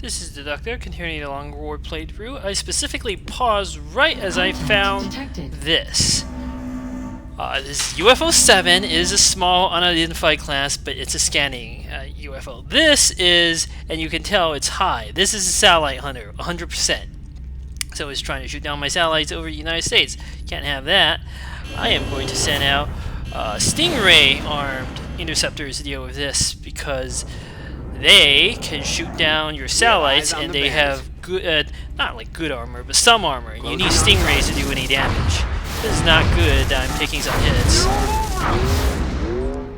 This is the Doctor, continuing the long reward playthrough. I specifically paused right as I found this. This UFO 7 is a small unidentified class, but it's a scanning UFO. This is, and you can tell it's high, this is a satellite hunter, 100%. So it's trying to shoot down my satellites over the United States. Can't have that. I am going to send out Stingray armed interceptors to deal with this, because they can shoot down your satellites, and they have good, not like good armor, but some armor. You need Stingrays to do any damage. This is not good. I'm taking some hits.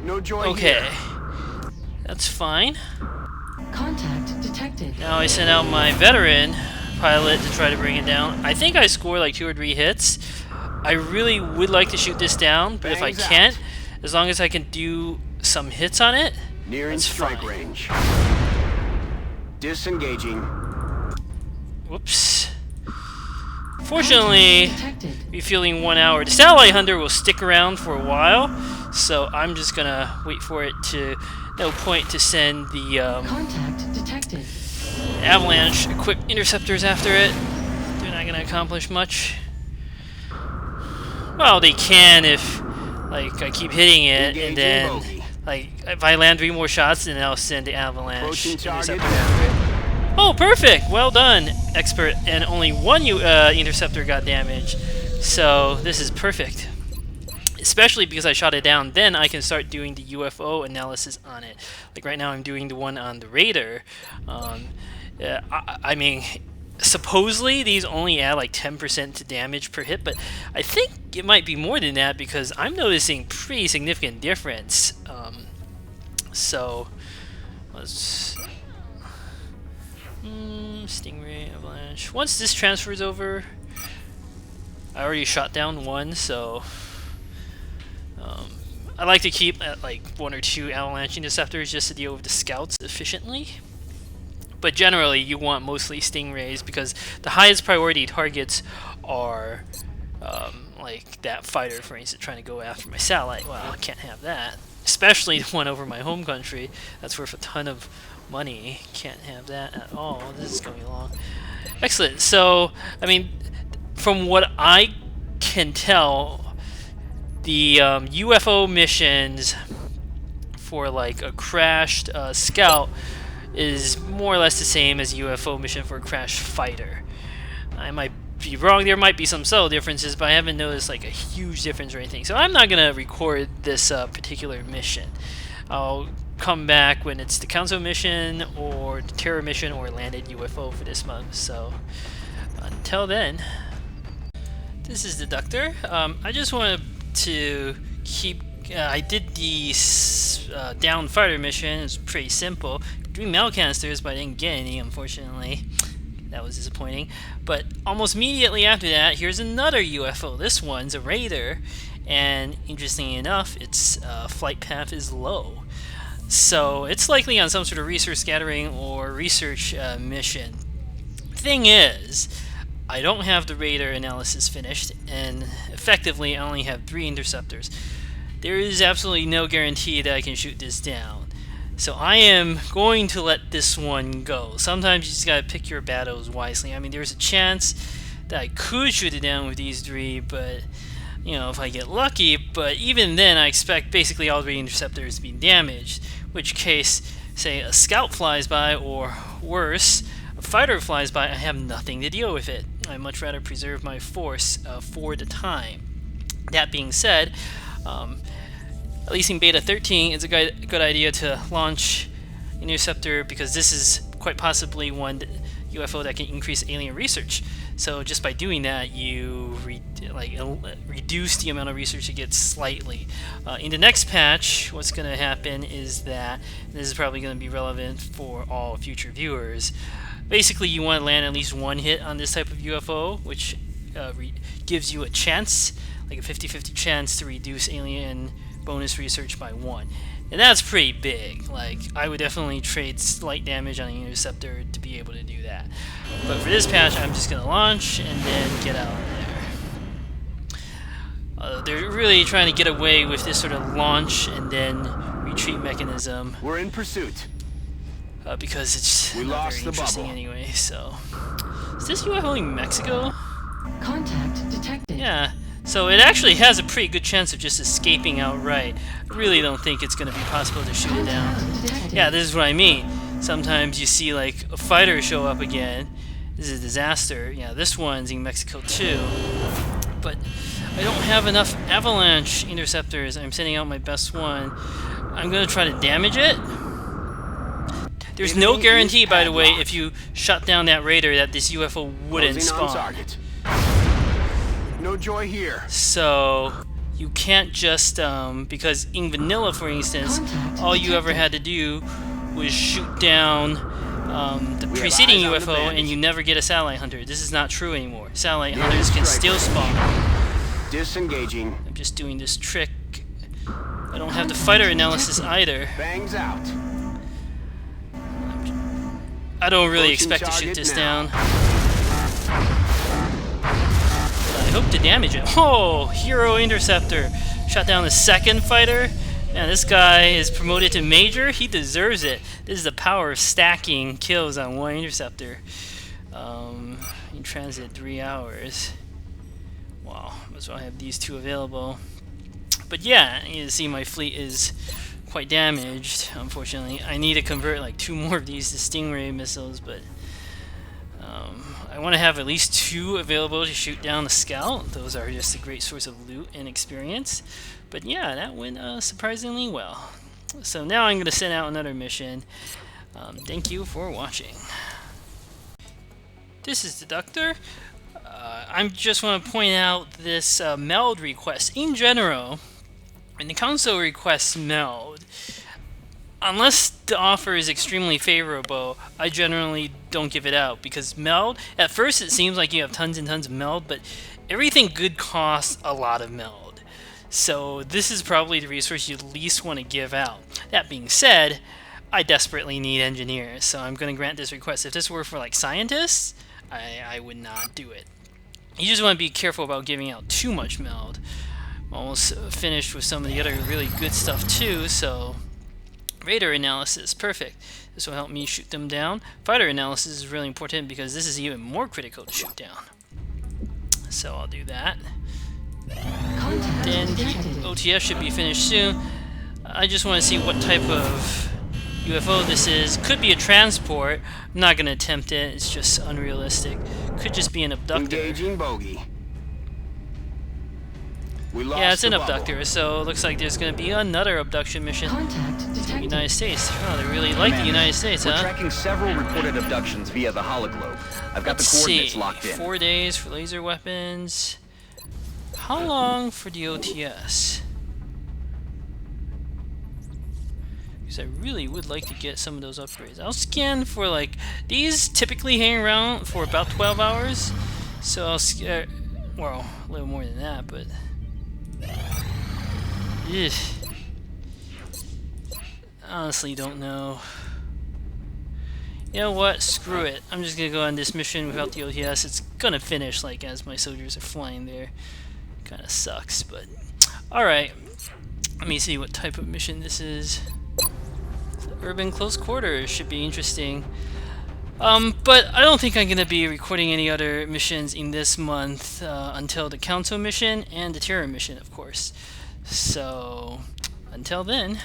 No joy okay, here. That's fine. Contact detected. Now I send out my veteran pilot to try to bring it down. I think I scored like 2 or 3 hits. I really would like to shoot this down, but if I can't, as long as I can do some hits on it, nearing strike fine. range. Disengaging. Whoops. Fortunately, refueling 1 hour. The satellite hunter will stick around for a while, so I'm just gonna wait for it to. No point to send the Contact detected. avalanche equipped interceptors after it. They're not gonna accomplish much. Well, they can if, like, I keep hitting it, and then, like, if I land 3 more shots, then I'll send the avalanche interceptor after it. Oh, perfect! Well done, expert. And only 1 interceptor got damaged, so this is perfect. Especially because I shot it down, then I can start doing the UFO analysis on it. Like right now, I'm doing the one on the Raider. I mean, supposedly these only add like 10% to damage per hit, but I think it might be more than that because I'm noticing pretty significant difference. So let's Stingray avalanche. Once this transfers over, I already shot down 1, so I like to keep at like 1 or 2 avalanche interceptors just to deal with the scouts efficiently. But generally, you want mostly Stingrays because the highest priority targets are like that fighter, for instance, trying to go after my satellite. Well, I can't have that. Especially the one over my home country. That's worth a ton of money. Can't have that at all. This is going along. Excellent. So, I mean, from what I can tell, the UFO missions for like a crashed scout is more or less the same as a UFO mission for a crashed fighter. I might be wrong, there might be some subtle differences, but I haven't noticed like a huge difference or anything. So I'm not going to record this particular mission. I'll come back when it's the Council mission or the Terror mission or landed UFO for this month. So until then, this is the Doctor. I just wanted to keep... I did the down fighter mission. It's pretty simple. 3 mail canisters, but I didn't get any, unfortunately. That was disappointing. But almost immediately after that, here's another UFO. This one's a Raider, and interestingly enough, its flight path is low. So it's likely on some sort of research scattering or research mission. Thing is, I don't have the Raider analysis finished, and effectively I only have 3 interceptors. There is absolutely no guarantee that I can shoot this down. So I am going to let this one go. Sometimes you just gotta pick your battles wisely. I mean, there's a chance that I could shoot it down with these 3, but, you know, if I get lucky. But even then, I expect basically all 3 interceptors to be damaged. In which case, say a scout flies by, or worse, a fighter flies by, I have nothing to deal with it. I'd much rather preserve my force for the time. That being said, at least in Beta 13, it's a good idea to launch an interceptor because this is quite possibly one UFO that can increase alien research. So just by doing that, you reduce the amount of research you get slightly. In the next patch, what's going to happen is that, and this is probably going to be relevant for all future viewers, basically you want to land at least 1 hit on this type of UFO, which gives you a chance, like a 50-50 chance to reduce alien bonus research by 1. And that's pretty big. Like, I would definitely trade slight damage on an interceptor to be able to do that. But for this patch, I'm just going to launch and then get out of there. They're really trying to get away with this sort of launch and then retreat mechanism. We're in pursuit. because it's We not lost very the interesting bubble. anyway. So, is this UFO in Mexico? Contact detected. Yeah. So it actually has a pretty good chance of just escaping outright. I really don't think it's going to be possible to shoot it down. Contact detected. Yeah, this is what I mean. Sometimes you see like a fighter show up again. This is a disaster. Yeah, this one's in Mexico too. But I don't have enough avalanche interceptors. I'm sending out my best one. I'm going to try to damage it. There's no guarantee, by the way, if you shut down that radar that this UFO wouldn't Closing on spawn. target. No joy here. So you can't just because in vanilla, for instance, all you ever had to do was shoot down the We have preceding eyes on the UFO, and bandits. you never get a satellite hunter. This is not true anymore. Satellite hunters can still spawn. Disengaging. I'm just doing this trick. I don't have the fighter analysis either. Bangs out. I don't really Approaching expect to shoot target this now. down. I hope to damage it. Oh, hero interceptor. Shot down the second fighter. Man, this guy is promoted to major. He deserves it. This is the power of stacking kills on one interceptor. In transit 3 hours. Wow, that's why I have these two available. But yeah, you see my fleet is quite damaged, unfortunately. I need to convert like 2 more of these to Stingray missiles, but I want to have at least 2 available to shoot down the scout. Those are just a great source of loot and experience. But yeah, that went surprisingly well. So now I'm going to send out another mission. Thank you for watching. This is the Doctor. I just want to point out this meld request. In general, when the console requests meld, unless the offer is extremely favorable, I generally don't give it out, because meld, at first it seems like you have tons and tons of meld, but everything good costs a lot of meld. So this is probably the resource you least want to give out. That being said, I desperately need engineers, so I'm going to grant this request. If this were for like scientists, I would not do it. You just want to be careful about giving out too much meld. I'm almost finished with some of the other really good stuff too, so radar analysis, perfect. This will help me shoot them down. Fighter analysis is really important because this is even more critical to shoot down. So I'll do that. Contact Then detected. OTS should be finished soon. I just want to see what type of UFO this is. Could be a transport. I'm not going to attempt it. It's just unrealistic. Could just be an abductor. Engaging bogey. We lost Yeah, it's an the bubble. abductor, so it looks like there's going to be another abduction mission Contact to the detected. United States. Oh, they really like the United States, We're huh? tracking several reported abductions via the hologlobe. I've got Let's the coordinates see. locked in. 4 days for laser weapons. How long for the OTS? Because I really would like to get some of those upgrades. I'll scan for like, these typically hang around for about 12 hours. So I'll scan, well, a little more than that, but ugh. Honestly don't know. You know what? Screw it. I'm just gonna go on this mission without the OTS. It's gonna finish like as my soldiers are flying there. Kinda sucks, but alright. Let me see what type of mission this is. Urban close quarters should be interesting. But I don't think I'm gonna be recording any other missions in this month until the Council mission and the Terror mission, of course. So until then.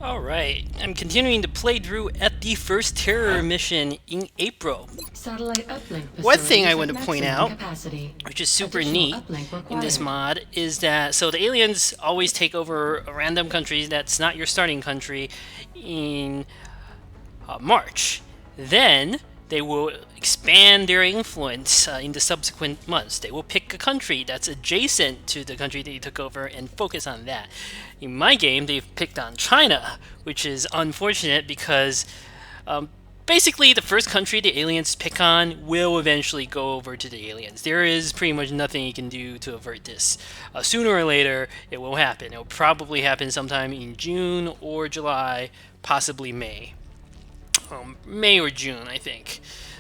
Alright, I'm continuing to play through at the first Terror mission in April. Satellite uplink One thing I facilities want at to point maximum out, capacity. which is super Additional neat uplink in this required. mod, is that so the aliens always take over a random country that's not your starting country in March. Then they will expand their influence in the subsequent months. They will pick a country that's adjacent to the country that you took over and focus on that. In my game, they've picked on China, which is unfortunate because basically the first country the aliens pick on will eventually go over to the aliens. There is pretty much nothing you can do to avert this. Sooner or later, it will happen. It will probably happen sometime in June or July, possibly May. May or June, I think.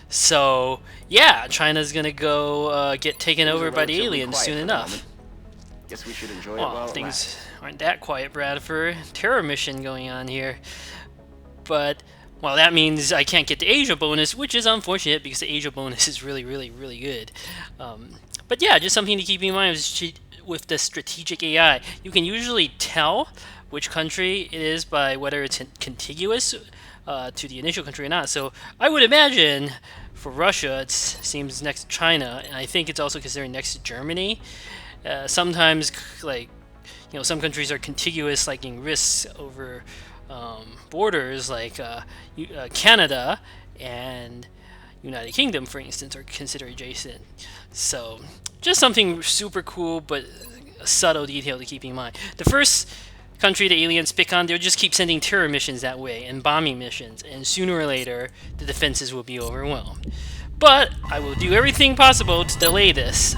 So, yeah, China's gonna go get taken Things are over by the relatively aliens quiet soon for the enough. moment. Guess we should enjoy it Well, while it things lasts. aren't that quiet, Bradford. Terror mission going on here. But Well, that means I can't get the Asia bonus, which is unfortunate because the Asia bonus is really, really, really good. But yeah, just something to keep in mind with the strategic AI. You can usually tell which country it is by whether it's contiguous to the initial country or not. So I would imagine for Russia, it seems next to China, and I think it's also considered next to Germany. Sometimes, like, some countries are contiguous, like in risks over borders, like Canada and United Kingdom, for instance, are considered adjacent. So just something super cool, but a subtle detail to keep in mind. The first country the aliens pick on, they'll just keep sending terror missions that way and bombing missions, and sooner or later the defenses will be overwhelmed. But I will do everything possible to delay this.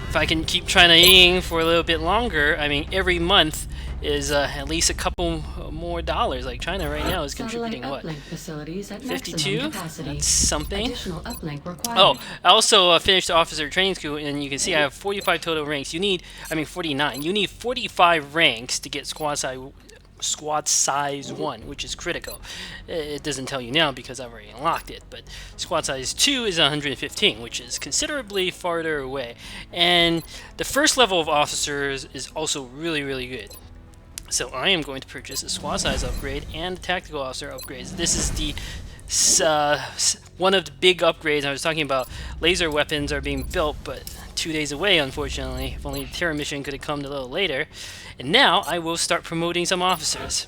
If I can keep China for a little bit longer, I mean, every month is at least a couple more dollars. Like China right now is contributing what? 52? That's something. Additional uplink required. Oh, I also finished the officer training school, and you can see I have 45 total ranks. 49. You need 45 ranks to get squad size 1, which is critical. It doesn't tell you now because I've already unlocked it, but squad size 2 is 115, which is considerably farther away. And the first level of officers is also really, really good. So I am going to purchase a squad size upgrade and the tactical officer upgrades. This is the one of the big upgrades I was talking about. Laser weapons are being built, but 2 days away, unfortunately. If only the terror mission could have come a little later. And now I will start promoting some officers.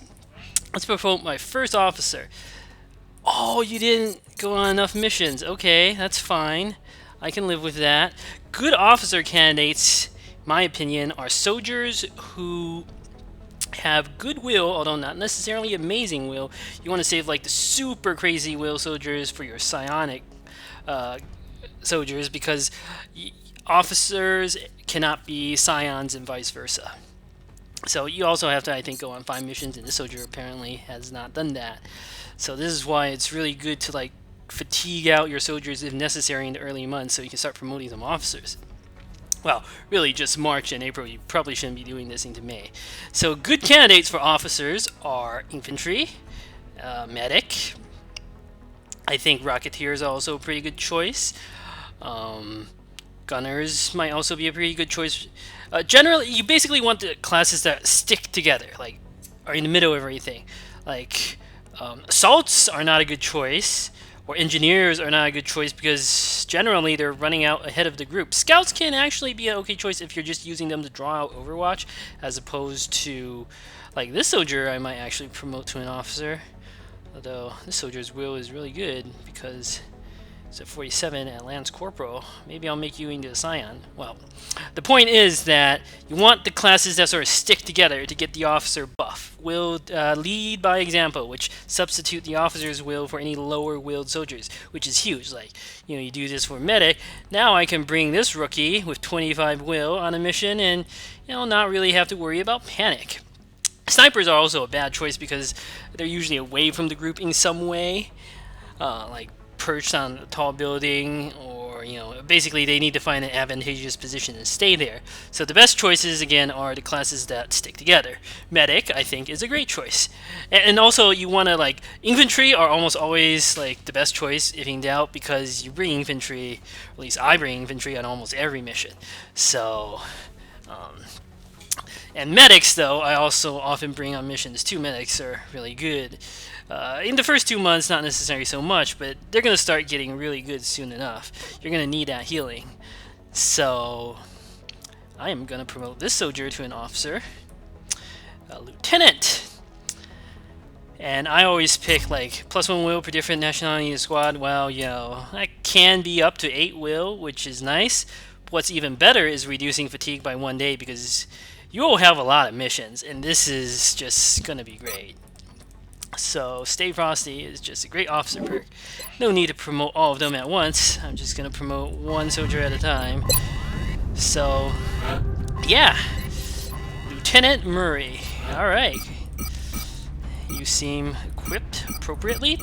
Let's promote my first officer. Oh, you didn't go on enough missions. Okay, that's fine. I can live with that. Good officer candidates, in my opinion, are soldiers who have good will, although not necessarily amazing will. You want to save like the super crazy will soldiers for your psionic soldiers, because officers cannot be scions and vice versa. So you also have to, I think, go on 5 missions, and this soldier apparently has not done that. So this is why it's really good to like fatigue out your soldiers if necessary in the early months, so you can start promoting some officers. Well, really just March and April. You probably shouldn't be doing this into May. So good candidates for officers are infantry, medic. I think rocketeers are also a pretty good choice. Gunners might also be a pretty good choice. Generally, you basically want the classes that stick together, like are in the middle of everything. Like assaults are not a good choice, or engineers are not a good choice because generally they're running out ahead of the group. Scouts can actually be an okay choice if you're just using them to draw out Overwatch, as opposed to like this soldier I might actually promote to an officer. Although this soldier's will is really good because it's at 47 at Lance Corporal. Maybe I'll make you into a Scion. Well, the point is that you want the classes that sort of stick together to get the officer buff. Will lead by example, which substitute the officer's will for any lower willed soldiers, which is huge. Like, you do this for medic. Now I can bring this rookie with 25 will on a mission and, not really have to worry about panic. Snipers are also a bad choice because they're usually away from the group in some way, like perched on a tall building, or basically they need to find an advantageous position and stay there. So the best choices again are the classes that stick together. Medic, I think, is a great choice, and also you want to like infantry are almost always like the best choice if in doubt, because you bring infantry, or at least I bring infantry on almost every mission. So and medics, though, I also often bring on missions too. Medics are really good. In the first 2 months, not necessarily so much, but they're going to start getting really good soon enough. You're going to need that healing. So I am going to promote this soldier to an officer. A lieutenant. And I always pick like +1 will per different nationality in the squad. Well, that can be up to 8 will, which is nice. What's even better is reducing fatigue by 1 day, because you will have a lot of missions, and this is just going to be great. So Stay Frosty is just a great officer perk. No need to promote all of them at once. I'm just going to promote one soldier at a time. So, yeah. Lieutenant Murray. Alright. You seem equipped appropriately.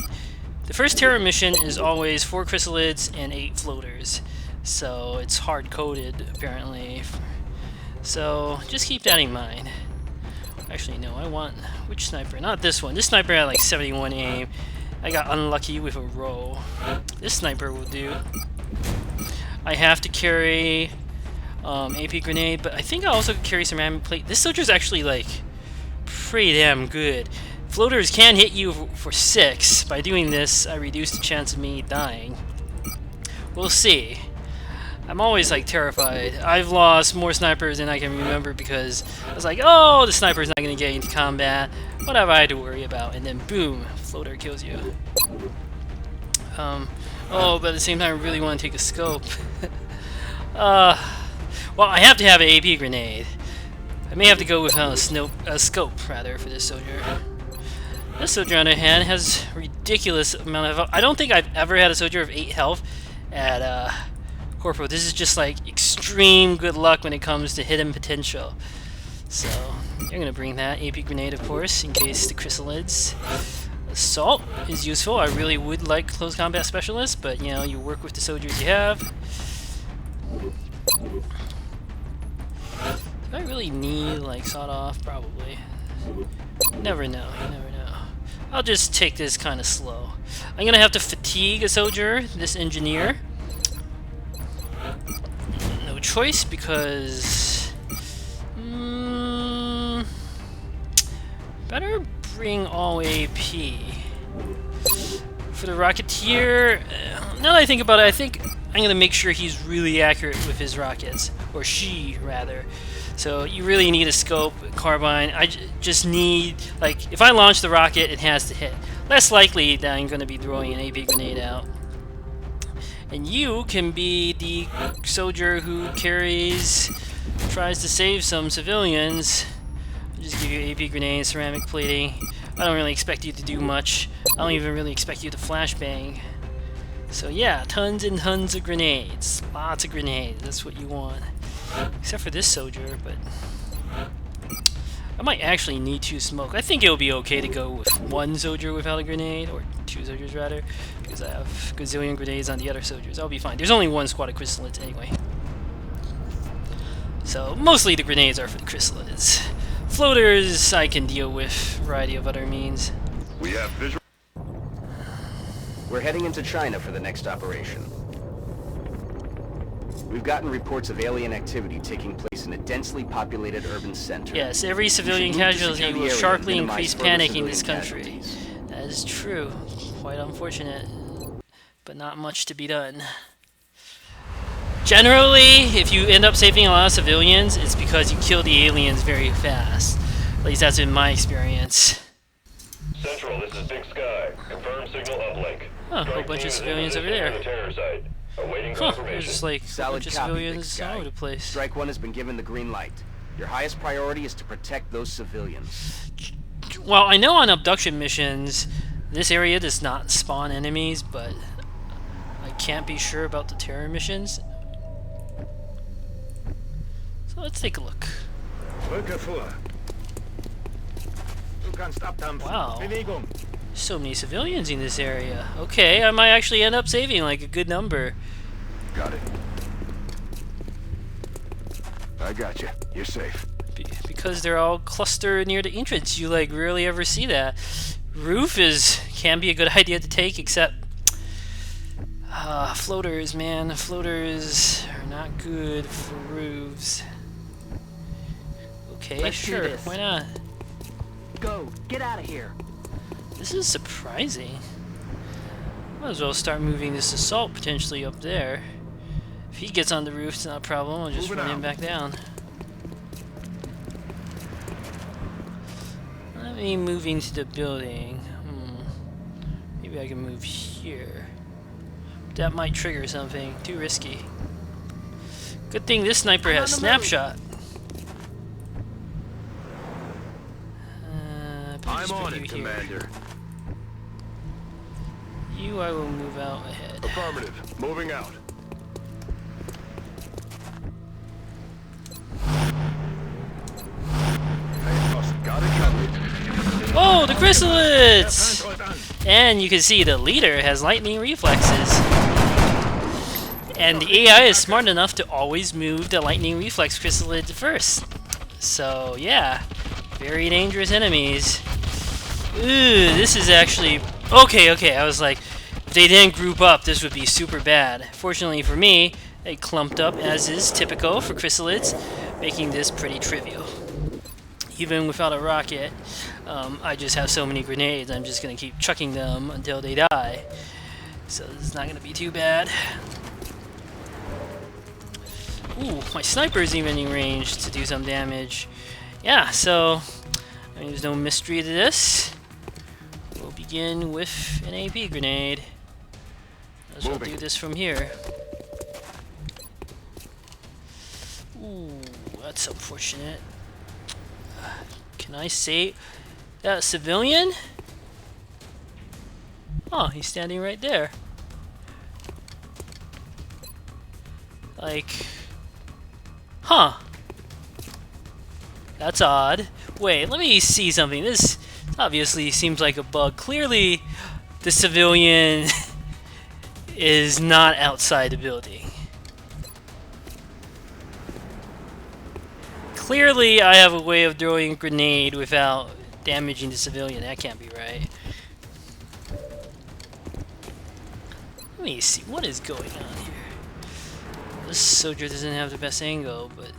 The first terror mission is always 4 chrysalids and 8 floaters. So it's hard-coded, apparently. So just keep that in mind. Actually, no, I want... Which sniper? Not this one. This sniper had like 71 aim. I got unlucky with a roll. This sniper will do. I have to carry AP grenade, but I think I also carry ceramic plate. This soldier's actually like pretty damn good. Floaters can hit you for 6. By doing this, I reduce the chance of me dying. We'll see. I'm always like terrified. I've lost more snipers than I can remember because I was like, oh, the sniper's not going to get into combat. What have I to worry about? And then boom, floater kills you. Oh, but at the same time, I really want to take a scope. Well, I have to have an AP grenade. I may have to go with a scope rather for this soldier. This soldier, on the other hand, has ridiculous amount of health. I don't think I've ever had a soldier of 8 health at Corporal. This is just like extreme good luck when it comes to hidden potential. So, you're going to bring that AP grenade, of course, in case the chrysalids. Assault is useful. I really would like close combat specialist, but you know, you work with the soldiers you have. Do I really need like sawed off? Probably. You never know. You never know. I'll just take this kind of slow. I'm gonna have to fatigue a soldier, this engineer. No choice because better bring all AP. For the Rocketeer, now that I think about it, I think I'm gonna make sure he's really accurate with his rockets, or she rather. So you really need a scope, carbine. I just need, like, if I launch the rocket, it has to hit. Less likely that I'm gonna be throwing an AP grenade out. And you can be the soldier who tries to save some civilians. I'll just give you AP grenade, ceramic plating. I don't really expect you to do much. I don't even really expect you to flashbang. So yeah, tons and tons of grenades. Lots of grenades, that's what you want. Except for this soldier, but I might actually need 2 smoke. I think it'll be okay to go with 1 soldier without a grenade, or 2 soldiers rather, because I have a gazillion grenades on the other soldiers. I'll be fine. There's only 1 squad of chrysalids anyway. So mostly the grenades are for the chrysalids. Floaters I can deal with a variety of other means. We have visual. We're heading into China for the next operation. We've gotten reports of alien activity taking place in a densely populated urban center. Yes, every civilian casualty will sharply increase panic in this country. That is true. Quite unfortunate, but not much to be done. Generally, if you end up saving a lot of civilians, it's because you kill the aliens very fast. At least that's been my experience. Central, this is Big Sky. Confirm signal uplink. Oh, a whole bunch of civilians over there. The terror site. Awaiting Huh, confirmation. there's just like a Solid bunch of copy, Big civilians Sky. all over the place. Strike 1 has been given the green light. Your highest priority is to protect those civilians. Well, I know on abduction missions, this area does not spawn enemies, but I can't be sure about the terror missions. So let's take a look. Wow. So many civilians in this area. Okay, I might actually end up saving like a good number. Got it. I got you. You're safe. Because they're all clustered near the entrance. You like rarely ever see that. Roof can be a good idea to take, except floaters, man. Floaters are not good for roofs. Okay, Let's do sure. this. Why not? Go! Get out of here! This is surprising. Might as well start moving this assault potentially up there. If he gets on the roof, it's not a problem. I'll just Moving run him out. back down. Let me move into the building. Maybe I can move here. That might trigger something. Too risky. Good thing this sniper has snapshot. I'm on you it, here. Commander. You, I will move out ahead. Affirmative. Moving out. Got it covered. Oh, the chrysalids! And you can see the leader has lightning reflexes. And the AI is smart enough to always move the lightning reflex chrysalid first. So, yeah. Very dangerous enemies. Ooh, this is actually... Okay, I was like, if they didn't group up, this would be super bad. Fortunately for me, they clumped up, as is typical for chrysalids, making this pretty trivial. Even without a rocket, I just have so many grenades, I'm just going to keep chucking them until they die. So this is not going to be too bad. Ooh, my sniper is even in range to do some damage. Yeah, so I mean, there's no mystery to this. We'll begin with an AP grenade. As we'll do this from here. Ooh, that's unfortunate. Can I say that civilian? Oh, he's standing right there. Like, huh. That's odd. Wait, let me see something. This obviously seems like a bug. Clearly, the civilian is not outside the building. Clearly, I have a way of throwing a grenade without damaging the civilian. That can't be right. Let me see. What is going on here? This soldier doesn't have the best angle, but...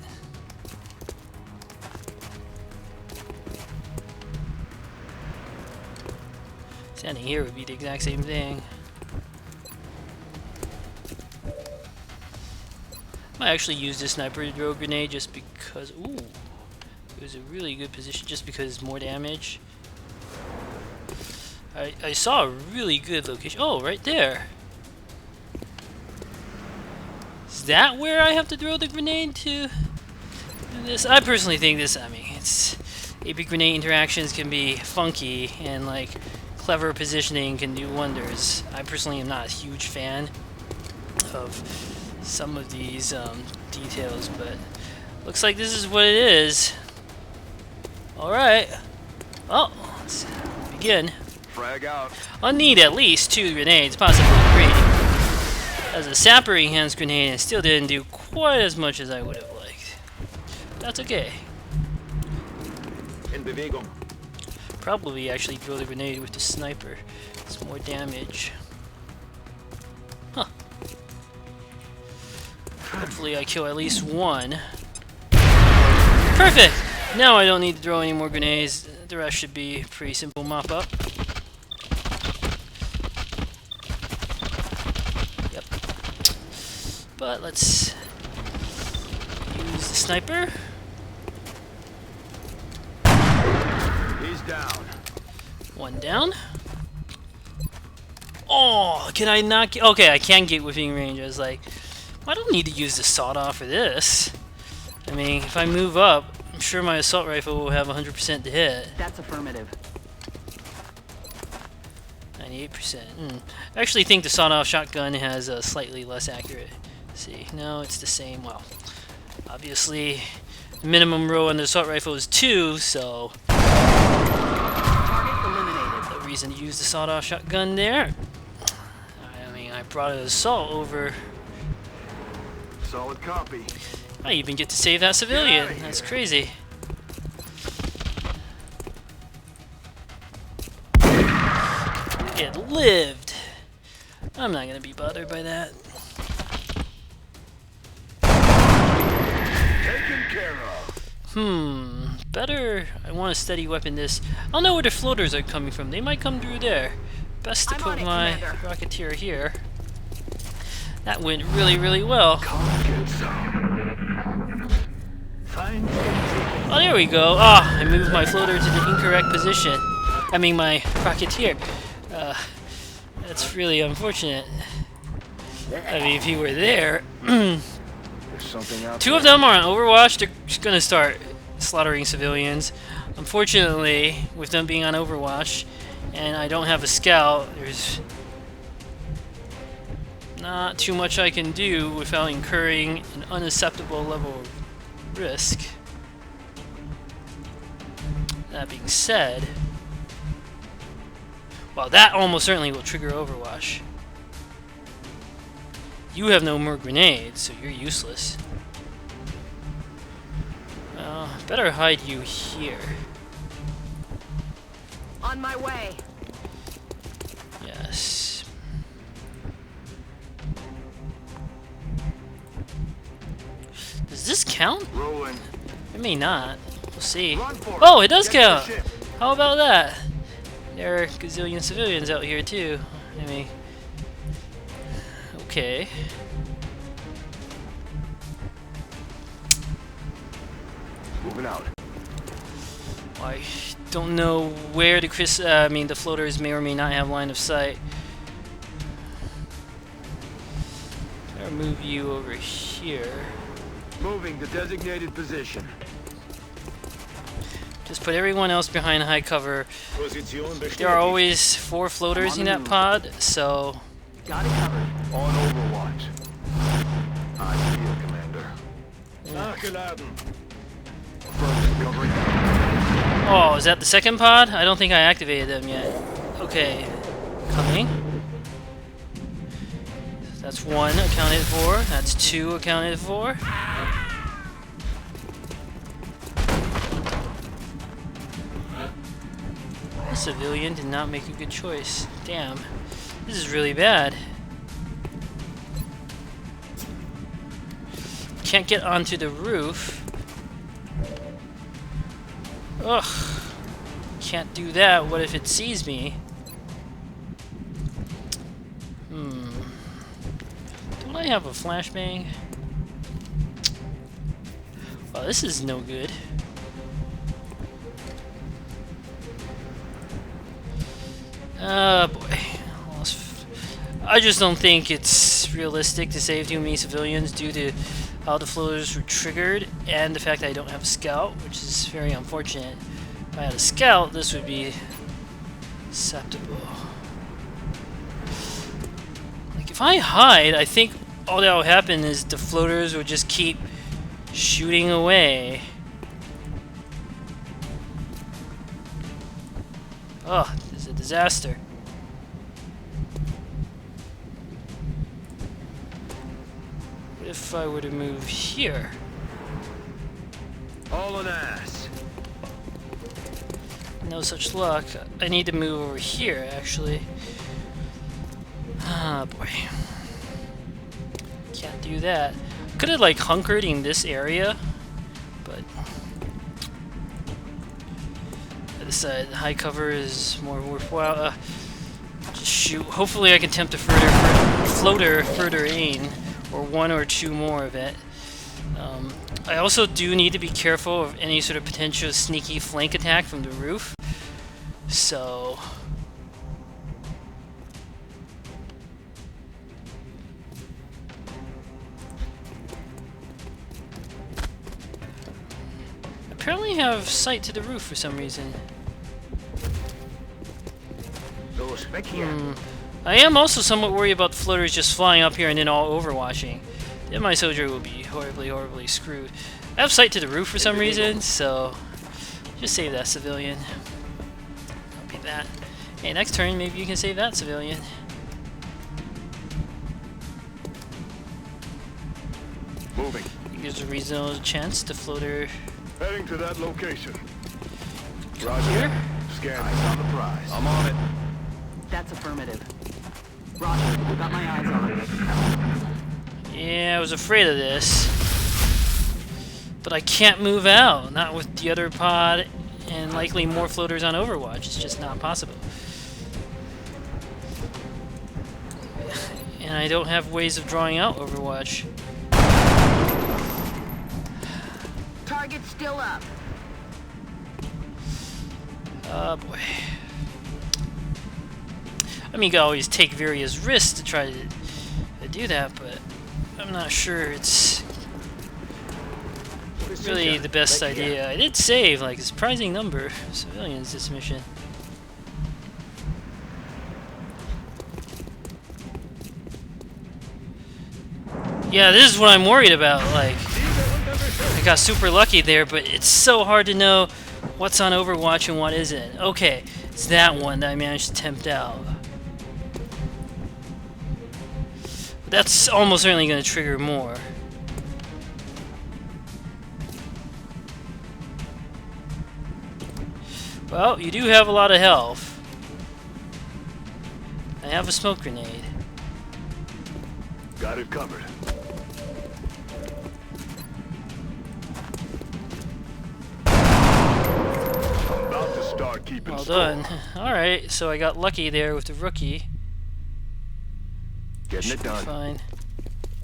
standing here would be the exact same thing. I might actually use this sniper to throw a grenade just because... ooh, it was a really good position just because more damage. I saw a really good location. Oh, right there. Is that where I have to throw the grenade to do this? I personally think this, I mean, it's... AP grenade interactions can be funky, and like clever positioning can do wonders. I personally am not a huge fan of some of these details, but looks like this is what it is. Alright. Well, let's begin. Frag out. I'll need at least 2 grenades, possibly 3. As a sapper hands grenade, it still didn't do quite as much as I would have liked. That's okay. In Bewegung. Probably actually throw the grenade with the sniper. It's more damage. Huh. Hopefully I kill at least 1. Perfect! Now I don't need to throw any more grenades. The rest should be pretty simple mop up. Yep. But let's use the sniper. He's down. 1 down. Oh, can I not get... okay, I can get within range. I was like, I don't need to use the sawed-off for this. I mean, if I move up, I'm sure my assault rifle will have 100% to hit. That's affirmative. 98%. I actually think the sawed-off shotgun has a slightly less accurate. Let's see, no, it's the same. Well, obviously, the minimum row on the assault rifle is 2, so... Target eliminated. no reason to use the sawed-off shotgun there. I mean, I brought an assault over... Solid copy. I even get to save that civilian. That's crazy. It lived. I'm not gonna be bothered by that. Taken care of. Better. I want a steady weapon this. I don't know where the floaters are coming from. They might come through there. Best to I'm put on it, my Commander. Rocketeer here. That went really, really well. Get some. Oh, there we go. Ah, I moved my floater to the incorrect position. I mean, my Rocketeer. That's really unfortunate. I mean, if he were there... There's something out 2 there. of them are on Overwatch. They're just gonna start slaughtering civilians. Unfortunately, with them being on Overwatch, and I don't have a scout, there's not too much I can do without incurring an unacceptable level of risk. That being said, well, that almost certainly will trigger Overwatch. You have no more grenades, so you're useless. Well, better hide you here. On my way. Yes. Does this count? Rolling. It may not. We'll see. Run for it. Oh, it does Get to the count! ship. How about that? There are gazillion civilians out here too. I mean, okay. Moving out. I don't know where the the floaters may or may not have line of sight. I'll move you over here. Moving to designated position. Just put everyone else behind high cover. There are always 4 floaters in that pod, so Got it covered. On Overwatch. I feel, Commander. Nachgeladen. Affirmative, covering. oh, is that the second pod? I don't think I activated them yet. Okay, coming. That's 1 accounted for. That's 2 accounted for. A civilian did not make a good choice. Damn, this is really bad. Can't get onto the roof. Ugh. Can't do that. What if it sees me? Don't I have a flashbang? Well, this is no good. Boy. I just don't think it's realistic to save too many civilians due to how the floaters were triggered and the fact that I don't have a scout, which is very unfortunate. If I had a scout, this would be acceptable. Like, if I hide, I think all that will happen is the floaters will just keep shooting away. Oh, this is a disaster. What if I were to move here? All an ass. No such luck. I need to move over here, actually. Ah, boy. Can't do that. Could have, like, hunkered in this area, but I decided high cover is more worthwhile. Just shoot. Hopefully I can attempt a floater further in, or 1 or 2 more of it. I also do need to be careful of any sort of potential sneaky flank attack from the roof. So apparently have sight to the roof for some reason. Those back here. I am also somewhat worried about the floaters just flying up here and then all overwatching. Then my soldier will be horribly, horribly screwed. I have sight to the roof for some reason, so just save that civilian. Copy that. Hey, next turn, maybe you can save that civilian. Moving. There's a reasonable chance the floater Heading to that location. here. Scan. Eyes on the prize. I'm on it. That's affirmative. Roger. Got my eyes on it. Yeah, I was afraid of this. But I can't move out. Not with the other pod and likely more floaters on Overwatch. It's just not possible. And I don't have ways of drawing out Overwatch. Target still up. Oh boy. I mean, you can always take various risks to try to do that, but I'm not sure it's really the best idea. I did save like a surprising number of civilians this mission. Yeah, this is what I'm worried about. Like, I got super lucky there, but it's so hard to know what's on Overwatch and what isn't. Okay, it's that one that I managed to tempt out. But that's almost certainly going to trigger more. Well, Well, you do have a lot of health. I have a smoke grenade. Got it covered. I'm about to start keeping Well score. done. Alright, so I got lucky there with the rookie. Getting Should it be done. fine.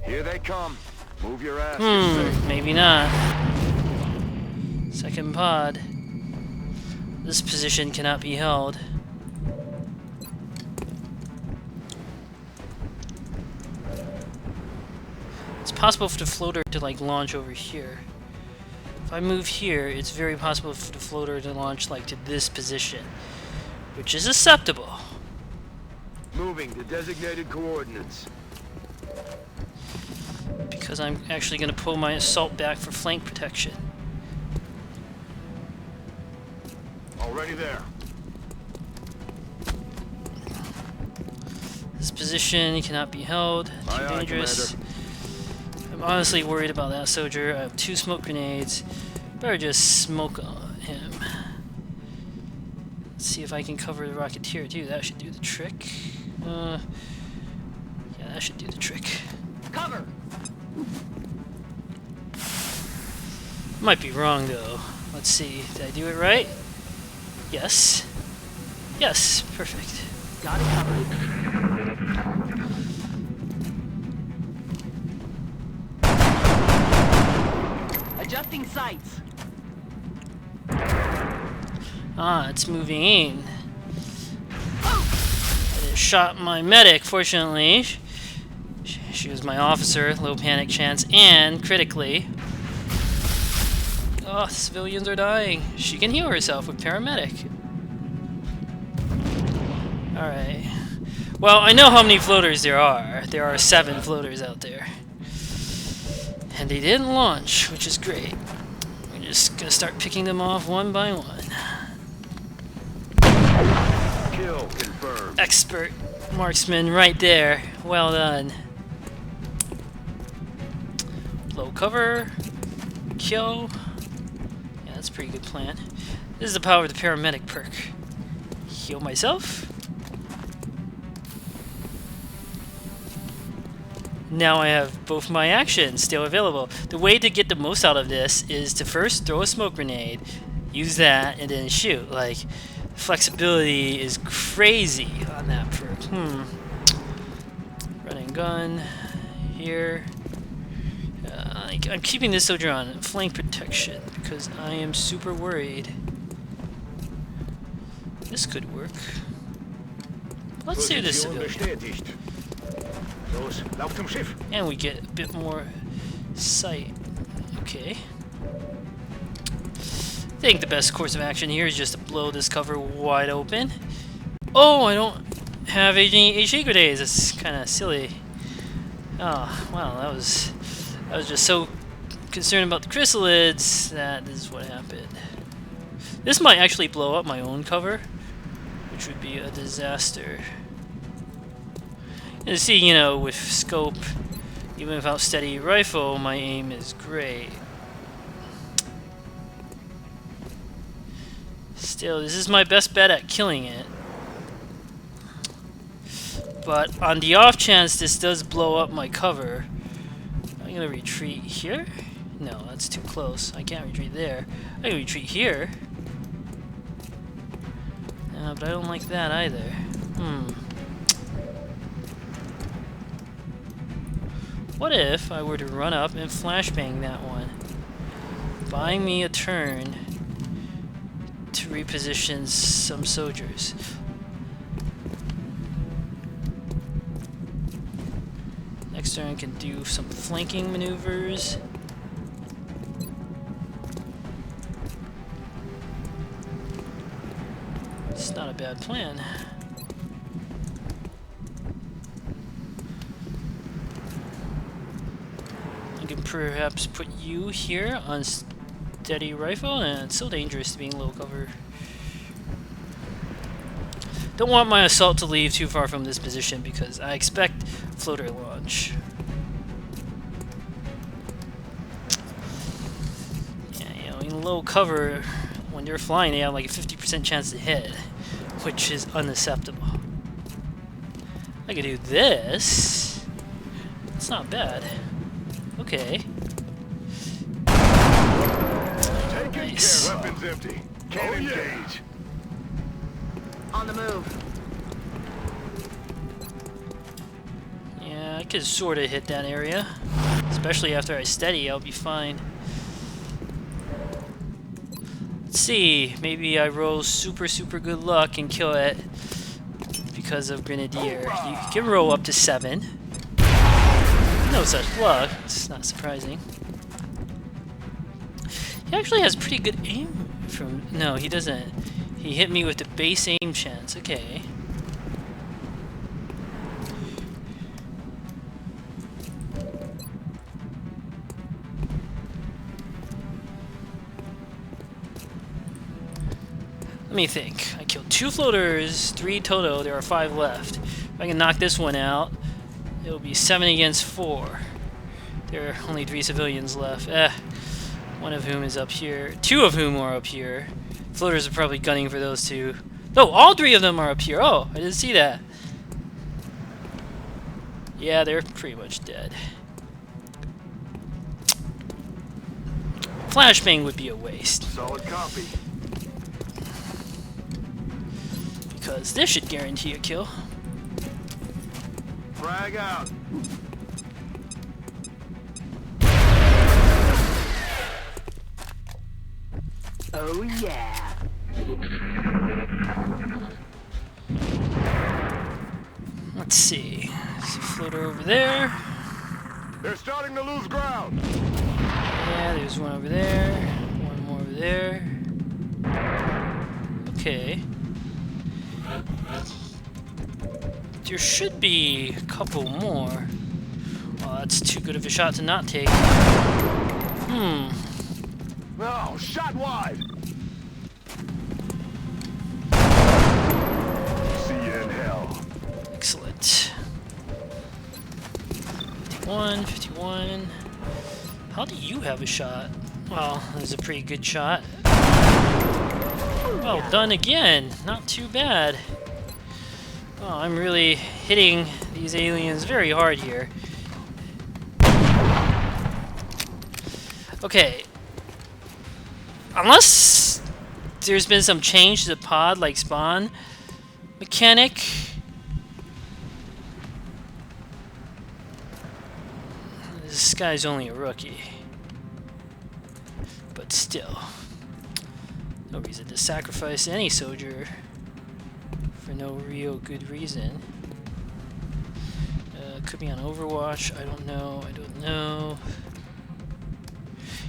Here they come. Move your ass. you're safe. Maybe not. Second pod. This position cannot be held. It's possible for the floater to like launch over here. If I move here, it's very possible for the floater to launch like to this position, which is acceptable. Moving to designated coordinates. Because I'm actually going to pull my assault back for flank protection. Already there. This position cannot be held. Too Aye, aye, dangerous. I'm honestly worried about that soldier. I have 2 smoke grenades. Better just smoke on him. Let's see if I can cover the Rocketeer too. That should do the trick. Yeah, that should do the trick. Cover! Might be wrong though. Let's see. Did I do it right? Yes. Yes. Perfect. Got it covered. Adjusting sights. Ah, it's moving in. It shot my medic, fortunately. She was my officer, low panic chance, and critically. Oh, civilians are dying. She can heal herself with paramedic. Alright. Well, I know how many floaters there are. There are 7 floaters out there. And they didn't launch, which is great. We're just gonna start picking them off one by one. Kill confirmed. Expert marksman right there. Well done. Low cover. Kill. Yeah, that's a pretty good plan. This is the power of the paramedic perk. Heal myself. Now I have both my actions still available. The way to get the most out of this is to first throw a smoke grenade, use that, and then shoot. Like, flexibility is crazy on that perk. Run and gun here. I'm keeping this soldier on flank protection because I am super worried. This could work. Let's see this Position civilian. bestätigt. Los, lauf zum Schiff. And we get a bit more sight. Okay. I think the best course of action here is just to blow this cover wide open. Oh, I don't have any HE grenades. That's kind of silly. Oh, wow, I was just so concerned about the chrysalids that this is what happened. This might actually blow up my own cover, which would be a disaster. And see, you know, with scope, even without steady rifle, my aim is great. Still, this is my best bet at killing it. But on the off chance this does blow up my cover, I'm gonna retreat here. No, that's too close. I can't retreat there. I can retreat here. But I don't like that either. What if I were to run up and flashbang that one? Buying me a turn to reposition some soldiers. Next turn I can do some flanking maneuvers. It's not a bad plan. I can perhaps put you here on steady rifle, and it's so dangerous to be in low cover. Don't want my assault to leave too far from this position because I expect floater launch. Yeah, you know, in low cover, when they're flying, they have like a 50% chance to hit, which is unacceptable. I could do this. It's not bad. Okay. Nice. Weapons empty. Can't engage. On the move. Yeah, I could sort of hit that area. Especially after I steady, I'll be fine. Let's see. Maybe I roll super good luck and kill it because of Grenadier. You can roll up to 7. No such luck. It's not surprising. He actually has pretty good aim from... No, he doesn't. He hit me with the base aim chance. Okay. Let me think. I killed 2 floaters, 3 total. There are 5 left. If I can knock this one out, it'll be 7 against 4. There are only 3 civilians left. One of whom is up here. 2 of whom are up here. Floaters are probably gunning for those 2. No, all 3 of them are up here. Oh, I didn't see that. Yeah, they're pretty much dead. Flashbang would be a waste. Solid copy. Because this should guarantee a kill. Frag out. Oh yeah. Let's see. There's a floater over there. They're starting to lose ground. Yeah, there's one over there. One more over there. Okay. There should be a couple more. Well, that's too good of a shot to not take. No, shot wide. See you in hell. Excellent. 51, 51. How do you have a shot? Well, that was a pretty good shot. Well done again. Not too bad. Oh, I'm really hitting these aliens very hard here. Okay. Unless there's been some change to the pod, like spawn mechanic. This guy's only a rookie. But still. No reason to sacrifice any soldier for no real good reason. Could be on Overwatch. I don't know. I don't know.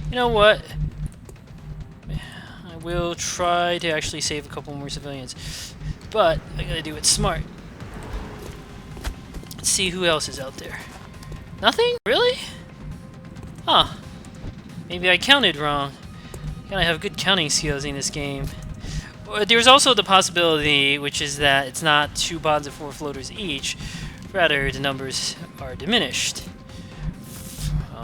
You know what? I will try to actually save a couple more civilians. But I gotta do it smart. Let's see who else is out there. Nothing? Really? Huh. Maybe I counted wrong. Gotta have good counting skills in this game. There's also the possibility, which is that it's not 2 pods of 4 floaters each. Rather, the numbers are diminished.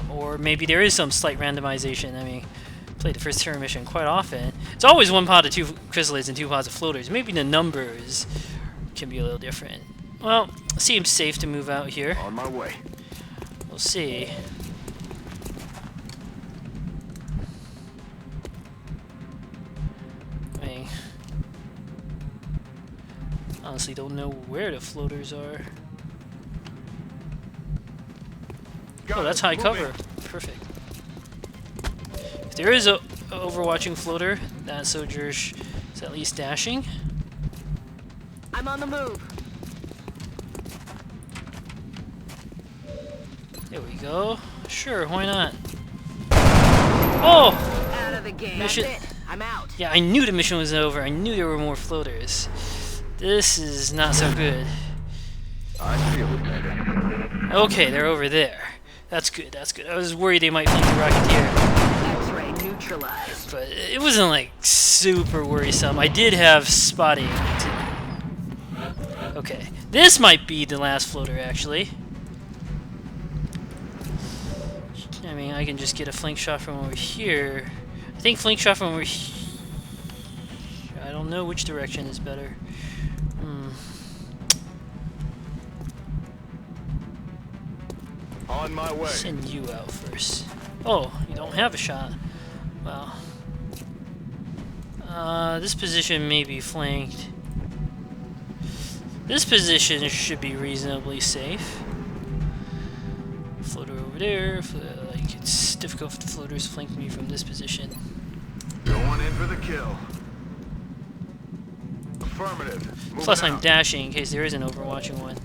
Or maybe there is some slight randomization. I mean, I played the first Terror mission quite often. It's always 1 pod of 2 chrysalids and 2 pods of floaters. Maybe the numbers can be a little different. Well, seems safe to move out here. On my way. We'll see. I honestly don't know where the floaters are. Oh, that's high cover. Perfect. If there is a overwatching floater, that soldier is at least dashing. I'm on the move. There we go. Sure, why not? Oh! Out of the game. Mission. That's it. I'm out. Yeah, I knew the mission was over. I knew there were more floaters. This is not so good. I feel it, baby. Okay, they're over there. That's good, that's good. I was worried they might flank the Rocketeer. X-ray neutralized. But it wasn't like super worrisome. I did have spotting. Okay, this might be the last floater actually. I mean, I can just get a flank shot from over here. I think flank shot from over don't know which direction is better. On my way. Send you out first. Oh, you don't have a shot. Well, this position may be flanked. This position should be reasonably safe. Floater over there. Like, it's difficult for the floaters to flank me from this position. Going in for the kill. Affirmative. Moving Plus, I'm out. dashing in case there is an overwatching one.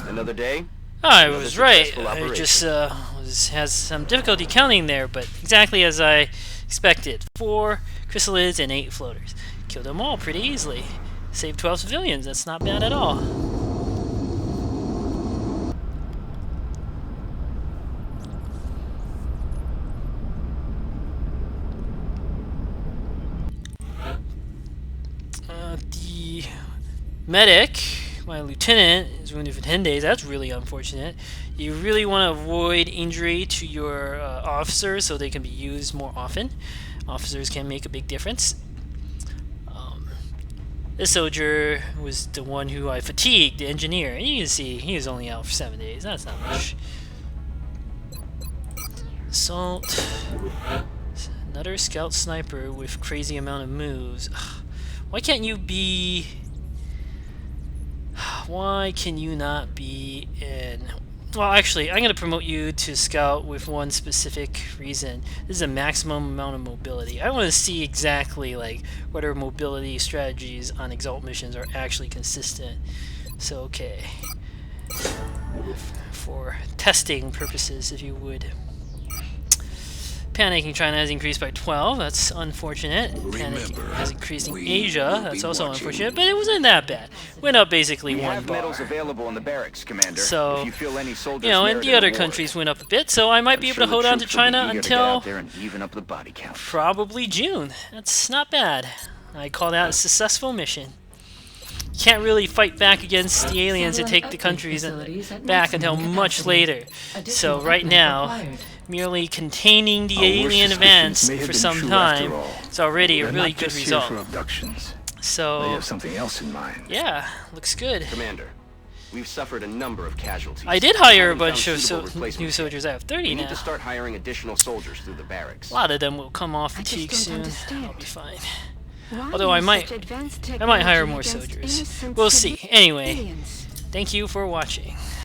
Another day? I Another was right. successful I operation. just has some difficulty counting there, but exactly as I expected. 4 chrysalids and 8 floaters. Killed them all pretty easily. Saved 12 civilians. That's not bad at all. The medic, my lieutenant, is wounded for 10 days. That's really unfortunate. You really want to avoid injury to your officers so they can be used more often. Officers can make a big difference. This soldier was the one who I fatigued, the engineer. And you can see he was only out for 7 days. That's not much. Assault. Another scout sniper with crazy amount of moves. Why can't you be... Why can you not be in... Well, actually, I'm going to promote you to scout with one specific reason. This is a maximum amount of mobility. I want to see exactly like whether mobility strategies on Exalt missions are actually consistent. So, okay. For testing purposes, if you would. Panic in China has increased by 12. That's unfortunate. Panic has increased in Asia. That's also unfortunate, but it wasn't that bad. Went up basically We one have bar. medals available in the barracks, Commander. So, if you feel any soldiers you know, and merit the an other award. countries went up a bit, so I might I'm be able sure to hold the on to troops will be China eager to get until out there and even up the body count. probably June. That's not bad. I call that a successful mission. Can't really fight back against the aliens and take the countries back until much later. So right now, merely containing the alien advance for some time is already a really good result. So, something else in mind. yeah, looks good. Commander, we've suffered a number of casualties. I did hire a Haven't bunch found of suitable replacements new yet. soldiers. I have 30 We now. need to start hiring additional soldiers through the barracks. A lot of them will come off I just fatigue don't soon. understand. I'll be fine. Why Although I use might- such advanced I might hire technology more against soldiers. innocent We'll see. Anyway, civilians? thank you for watching.